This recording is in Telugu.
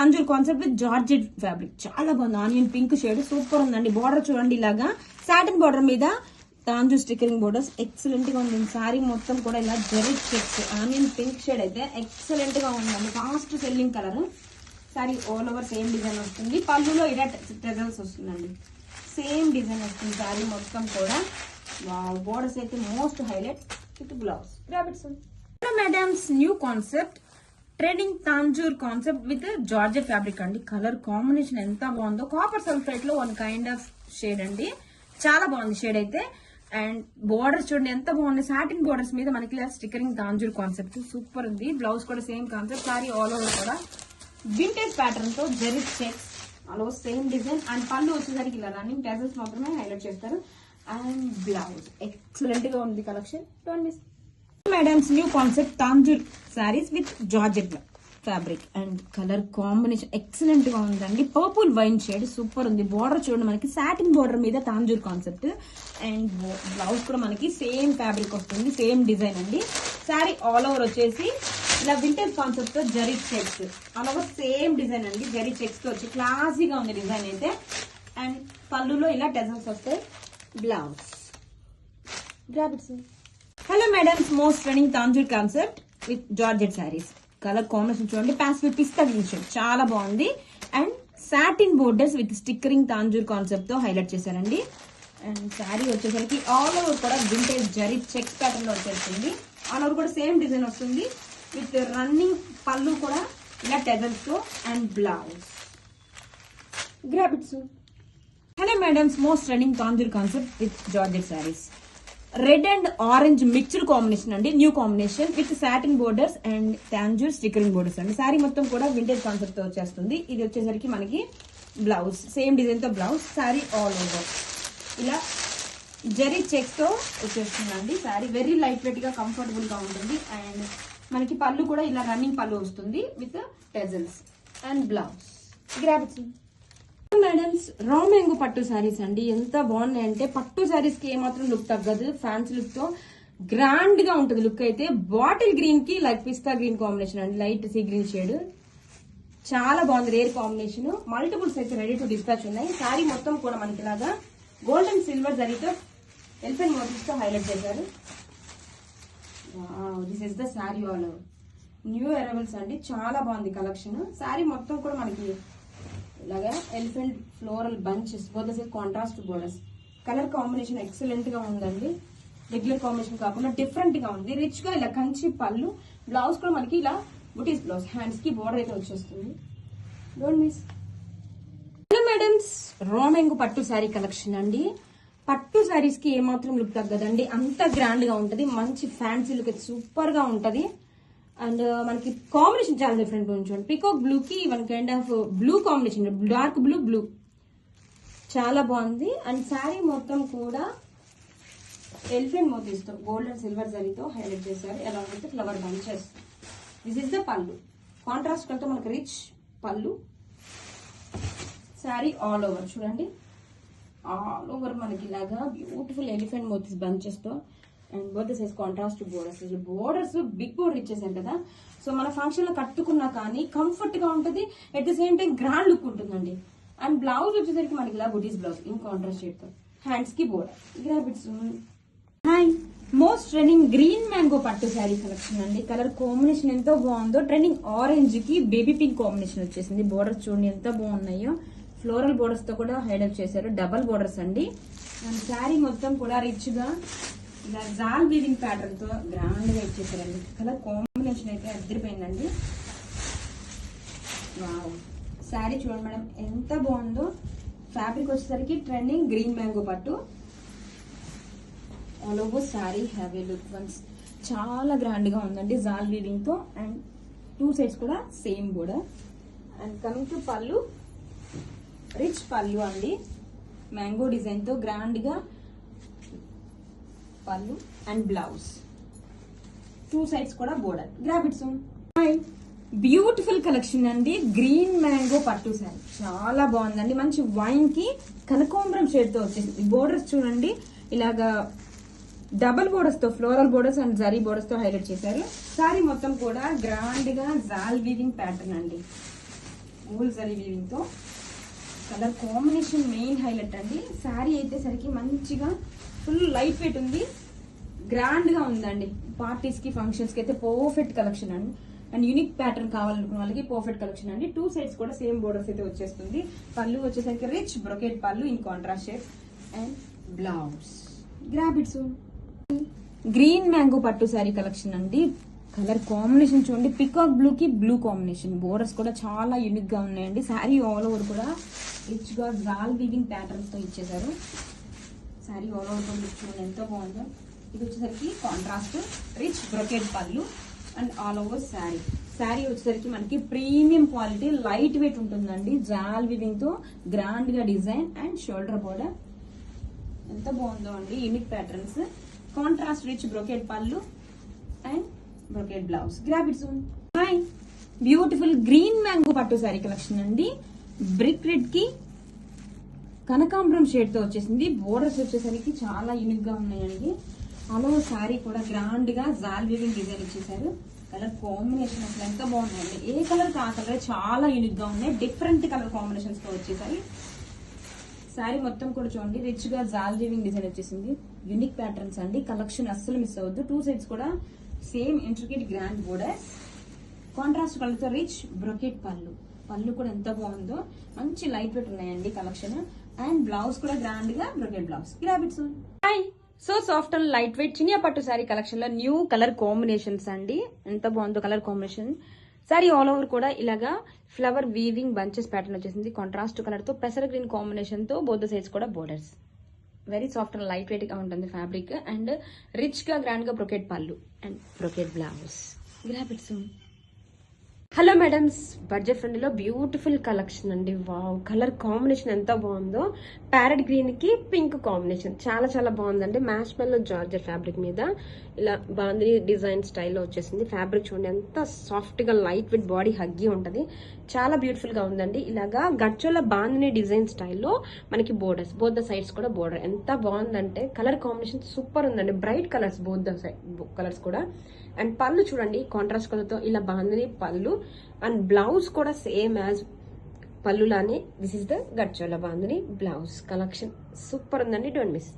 Tanjore concept with georgette fabric. చాలా బాగుంది. ఆనియన్ పింక్ షేడ్ సూపర్ ఉందండి. బార్డర్ చూడండి, ఇలాగా సాటిన్ బార్డర్ మీద తాంజూర్ స్టిక్కరింగ్ బోర్డర్స్ ఎక్సలెంట్ గా ఉంది. సారీ మొత్తం కూడా ఇలా zari checks, onion pink shade అయితే ఎక్సలెంట్ గా ఉందండి. Fast selling colour. Sorry all over same design వస్తుంది. పళ్ళులో ఇలా టెజల్స్ వస్తుందండి. సేమ్ డిజైన్ వస్తుంది సారీ మొత్తం కూడా. బోర్డర్స్ అయితే most highlight with blouse. Madams new concept trending Tanjore concept with georgette fabric అండి. కలర్ కాంబినేషన్ ఎంత బాగుందో. కాపర్ సల్ఫేట్ లో వన్ కైండ్ ఆఫ్ షేడ్ అండి. చాలా బాగుంది షేడ్ అయితే. అండ్ బోర్డర్స్ చూడండి ఎంత బాగుంది. సాటిన్ బోర్డర్స్ మీద మనకి ఇలా స్టిక్కరింగ్ తాంజూర్ కాన్సెప్ట్ సూపర్ ఉంది. బ్లౌజ్ కూడా same concept. Sari all over కూడా వింటేజ్ ప్యాటర్న్ తో జరీ చెక్స్ అలో సేమ్ డిజైన్. అండ్ పళ్ళు వచ్చేసరికి ఇలా రన్నింగ్ టెజల్స్ మాత్రమే హైలైట్ చేస్తారు. అండ్ బ్లౌజ్ ఎక్సలెంట్ గా ఉంది collection. Don't miss. Madams new concept Tanjore saris with georgette fabric and colour combination excellent గా ఉందండి. పర్పుల్ వైన్ షేడ్ సూపర్ ఉంది. బార్డర్ చూడండి మనకి సాటిన్ బార్డర్ మీద తాంజూర్ కాన్సెప్ట్. అండ్ బ్లౌజ్ కూడా మనకి సేమ్ ఫ్యాబ్రిక్ వస్తుంది, సేమ్ డిజైన్ అండి. సారీ ఆల్ ఓవర్ వచ్చేసి ఇలా వింటేజ్ కాన్సెప్ట్ తో zari checks all over same design అండి. జరీ చెక్స్ తో వచ్చి క్లాసీగా ఉంది డిజైన్ అయితే. అండ్ పళ్ళులో ఇలా టెజల్స్ వస్తాయి. Blouse. Hello madams, most running Tanjore concept with georgette sarees. Colour combination చూడండి, ప్యాస్టల్ పిస్తా గ్రీన్ షేడ్ చాలా బాగుంది. And satin borders with stickering Tanjore concept తో హైలైట్ చేశారండి. అండ్ శారీ వచ్చేసరికి ఆల్ ఓవర్ కూడా వింటేజ్ జరీ చెక్స్ ప్యాటర్న్ లో వచ్చేస్తుంది. ఆల్ ఓవర్ కూడా సేమ్ డిజైన్ వస్తుంది విత్ రన్నింగ్ పళ్ళు కూడా ఇలా టెజల్స్ తో. And blouse. గ్రాబిట్స్. Hello madams, most running Tanjore concept with georgette saris. Red and orange mixed combination అండి. New combination with satin borders and Tanjore stickering borders అండి. సారీ మొత్తం కూడా వింటేజ్ కాన్సెప్ట్ తో వచ్చేస్తుంది. ఇది వచ్చేసరికి మనకి బ్లౌజ్ సేమ్ డిజైన్ తో బ్లౌజ్. సారీ ఆల్ ఓవర్ ఇలా జరీ చెక్స్ తో వచ్చేస్తుందండి. సారీ వెరీ లైట్ వెయిట్ గా కంఫర్టబుల్ గా ఉంటుంది. అండ్ మనకి పళ్ళు కూడా ఇలా రన్నింగ్ పళ్ళు వస్తుంది with tassels. And blouse. Grab its. Madams raw mango పట్టు శారీస్ అండి. ఎంత బాగున్నాయి అంటే పట్టు శారీస్ కి ఏమాత్రం లుక్ తగ్గదు. ఫ్యాన్సీ లుక్ తో గ్రాండ్ గా ఉంటుంది లుక్ అయితే. బాటిల్ గ్రీన్ కి లైక్ పిస్తా గ్రీన్ కాంబినేషన్ అండి. లైట్ సీ గ్రీన్ షేడ్ చాలా బాగుంది. Rare combination. మల్టిపుల్స్ అయితే రెడీ టు డిస్పాచ్ ఉన్నాయి. శారీ మొత్తం కూడా మనకి ఇలాగా గోల్డెన్ సిల్వర్ జరీతో ఎలిఫెంట్ మోటివ్స్ తో హైలైట్ చేశారు. This is the sari all new arrivals అండి. చాలా బాగుంది కలెక్షన్. శారీ మొత్తం కూడా మనకి ఇలాగా elephant floral bunches both contrast borders. Colour combination excellent గా ఉందండి. రెగ్యులర్ కాంబినేషన్ కాకుండా డిఫరెంట్ గా ఉంది. రిచ్ గా ఇలా కంచి పళ్ళు. బ్లౌజ్ కూడా మనకి ఇలా బుటీస్ బ్లౌజ్. హ్యాండ్స్ కి బోర్డర్ అయితే వచ్చేస్తుంది. Don't miss. Hello madams, raw mango పట్టు శారీ కలెక్షన్ అండి. పట్టు శారీస్ కి ఏమాత్రం లుక్ తగ్గదండి. అంత గ్రాండ్ గా ఉంటది. మంచి ఫ్యాన్సీ లుక్ అయితే సూపర్ గా ఉంటది. అండ్ మనకి కాంబినేషన్ చాలా డిఫరెంట్ ఉంచండి. పికాక్ బ్లూ కి one kind of blue combination, dark blue చాలా బాగుంది. అండ్ శారీ మొత్తం కూడా ఎలిఫెంట్ మోతీస్ తో గోల్డ్ అండ్ సిల్వర్ జరీతో హైలైట్ చేశారు. ఎలా ఉంటే flower bunches. This is the pallu. Contrast కంటే మనకి rich pallu. Sari all over చూడండి, ఆల్ ఓవర్ మనకి ఇలాగా బ్యూటిఫుల్ ఎలిఫెంట్ మోతీస్ బంచెస్ తో. And both size contrast borders. Borders big border ఇచ్చేసారు కదా, సో మన ఫంక్షన్ లో కట్టుకున్నా కానీ కంఫర్ట్ గా ఉంటుంది. At the same time grand look ఉంటుందండి. అండ్ బ్లౌజ్ వచ్చేసరికి మనకి ఇలా butis blouse in contrast shade తో. హ్యాండ్స్ కి border. Grab its. Hi, most trending green mango పట్టు శారీ కలెక్షన్ అండి. కలర్ కాంబినేషన్ ఎంతో బాగుందో. ట్రెండింగ్ ఆరెంజ్ కి బేబీ పింక్ కాంబినేషన్ వచ్చేసింది. బోర్డర్స్ చూడండి ఎంత బాగున్నాయో. ఫ్లోరల్ బోర్డర్స్ తో కూడా హైలైట్ చేశారు. డబల్ బోర్డర్స్ అండి. అండ్ శారీ మొత్తం కూడా రిచ్ గా ఇలా జాల్ వీవింగ్ ప్యాటర్న్ తో గ్రాండ్ గా ఇచ్చేసారండి. కలర్ కాంబినేషన్ అయితే అదిరిపోయిందండి. వావ్, శారీ చూడండి మేడం ఎంత బాగుందో. ఫ్యాబ్రిక్ వచ్చేసరికి ట్రెండింగ్ గ్రీన్ మ్యాంగో పట్టు. All over sari have a look once. చాలా గ్రాండ్ గా ఉందండి జాల్ వీవింగ్ తో. అండ్ టూ సైడ్స్ కూడా same border. And coming to పళ్ళు, రిచ్ పళ్ళు అండి. మ్యాంగో డిజైన్ తో గ్రాండ్ గా పళ్ళు. అండ్ బ్లౌజ్ టూ సైడ్స్ కూడా బోర్డర్. గ్రాబిట్స్. బ్యూటిఫుల్ కలెక్షన్ అండి. గ్రీన్ మ్యాంగో పట్టు శారీ చాలా బాగుందండి. మంచి వైన్ కి కనకాంబరం షేడ్ తో వచ్చేసింది. బోర్డర్స్ చూడండి ఇలాగా డబల్ బోర్డర్స్ తో, floral borders and zari borders తో హైలైట్ చేశారు. శారీ మొత్తం కూడా గ్రాండ్ గా జాల్ వీవింగ్ ప్యాటర్న్ అండి. గోల్డ్ జరీ వీవింగ్ తో. కలర్ కాంబినేషన్ మెయిన్ హైలైట్ అండి. శారీ అయితే సరికి మంచిగా ఫుల్ లైట్ వెయిట్ ఉంది, గ్రాండ్ గా ఉందండి. పార్టీస్ కి ఫంక్షన్స్ కి అయితే పర్ఫెక్ట్ కలెక్షన్ అండి. అండ్ యూనిక్ ప్యాటర్న్ కావాలనుకున్న వాళ్ళకి పర్ఫెక్ట్ కలెక్షన్ అండి. 2 సైడ్స్ కూడా సేమ్ బోర్డర్స్ అయితే వచ్చేస్తుంది. పళ్ళు వచ్చేసరికి రిచ్ బ్రొకెట్ పళ్ళు in contrast shades and blouse. Grab it soon. Green mango పట్టు శారీ కలెక్షన్ అండి. కలర్ కాంబినేషన్ చూడండి, పికాక్ బ్లూ కి బ్లూ కాంబినేషన్. బోర్డర్స్ కూడా చాలా యూనిక్ గా ఉన్నాయండి. శారీ ఆల్ ఓవర్ కూడా రిచ్ గా జాల్ వీవింగ్ ప్యాటర్న్స్ తో ఇచ్చేసారు. శారీ ఆల్ ఓవర్ కూడా చూడండి ఎంతో బాగుందో. ఇది వచ్చేసరికి contrast rich brocade pallu and all over sari. Sari వచ్చేసరికి మనకి ప్రీమియం క్వాలిటీ లైట్ వెయిట్ ఉంటుందండి. జాల్ వీవింగ్ తో గ్రాండ్ గా డిజైన్ అండ్ షోల్డర్ బోర్డర్ ఎంత బాగుందో అండి. Unique patterns, contrast rich brocade pallu and brocade blouse. Grab it soon. Hi, beautiful green mango పట్టు శారీ కలెక్షన్ అండి. బ్రిక్ రెడ్ కి కనకాంబరం షేడ్ తో వచ్చేసింది. బోర్డర్స్ వచ్చేసరికి చాలా యూనిక్ గా ఉన్నాయండి. అలా శారీ కూడా గ్రాండ్ గా జాల్ వీవింగ్ డిజైన్ ఇచ్చేసారు. కలర్ కాంబినేషన్ అసలు ఎంత బాగుందండి. ఏ కలర్ కా కలర్ చాలా యూనిక్ గా ఉన్నాయి. డిఫరెంట్ కలర్ కాంబినేషన్స్ తో వచ్చేసాయి. శారీ మొత్తం కూడా చూడండి రిచ్ గా జాల్ వీవింగ్ డిజైన్ వచ్చేసింది. యూనిక్ ప్యాటర్న్స్ అండి. కలెక్షన్ అస్సలు మిస్ అవ్వద్దు. 2 సైడ్స్ కూడా same intricate grand borders, contrast colour తో రిచ్ బ్రొకెట్ పళ్ళు. పళ్ళు కూడా ఎంత బాగుందో, మంచి లైట్ వెయిట్ ఉన్నాయండి కలెక్షన్. అండ్ బ్లౌజ్ కూడా గ్రాండ్ గా brocade blouse. Grab it soon. Hi, so soft and light weight Chiniya పట్టు శారీ కలెక్షన్ లో న్యూ కలర్ కాంబినేషన్స్ అండి. ఎంత బాగుందో colour combination. Sari all over కూడా ఇలాగా ఫ్లవర్ వీవింగ్ బంచెస్ ప్యాటర్న్ వచ్చేసింది. కాంట్రాస్ట్ కలర్ తో పెసర గ్రీన్ కాంబినేషన్ తో బోత్ సైడ్స్ కూడా borders. Very soft and light weight గా ఉంటుంది ఫ్యాబ్రిక్. అండ్ రిచ్ గా గ్రాండ్ గా brocade pallu and brocade blouse. Grab it soon. Hello madams, budget friendly లో బ్యూటిఫుల్ కలెక్షన్ అండి. వావ్, కలర్ కాంబినేషన్ ఎంత బాగుందో. ప్యారెట్ గ్రీన్ కి పింక్ కాంబినేషన్ చాలా చాలా బాగుందండి. మ్యాష్ మెల్లో జార్జెట్ ఫ్యాబ్రిక్ మీద ఇలా బాందిని డిజైన్ స్టైల్లో వచ్చేసింది. ఫ్యాబ్రిక్ చూడండి ఎంత సాఫ్ట్ గా లైట్ వెయిట్ బాడీ హగ్గి ఉంటది. చాలా బ్యూటిఫుల్ గా ఉందండి. ఇలాగా గచ్చోల బాందిని డిజైన్ స్టైల్లో మనకి బోర్డర్స్, బోత్ ద సైడ్స్ కూడా బోర్డర్ ఎంత బాగుందంటే కలర్ కాంబినేషన్ సూపర్ ఉందండి. Bright colours both the side colours కూడా. అండ్ పళ్ళు చూడండి కాంట్రాస్ట్ కలర్ తో ఇలా బాందిని పళ్ళు అండ్ బ్లౌజ్ కూడా సేమ్ యాజ్ పళ్ళులానే this is the gharchola bandhani blouse. Collection super ఉందండి. Don't miss.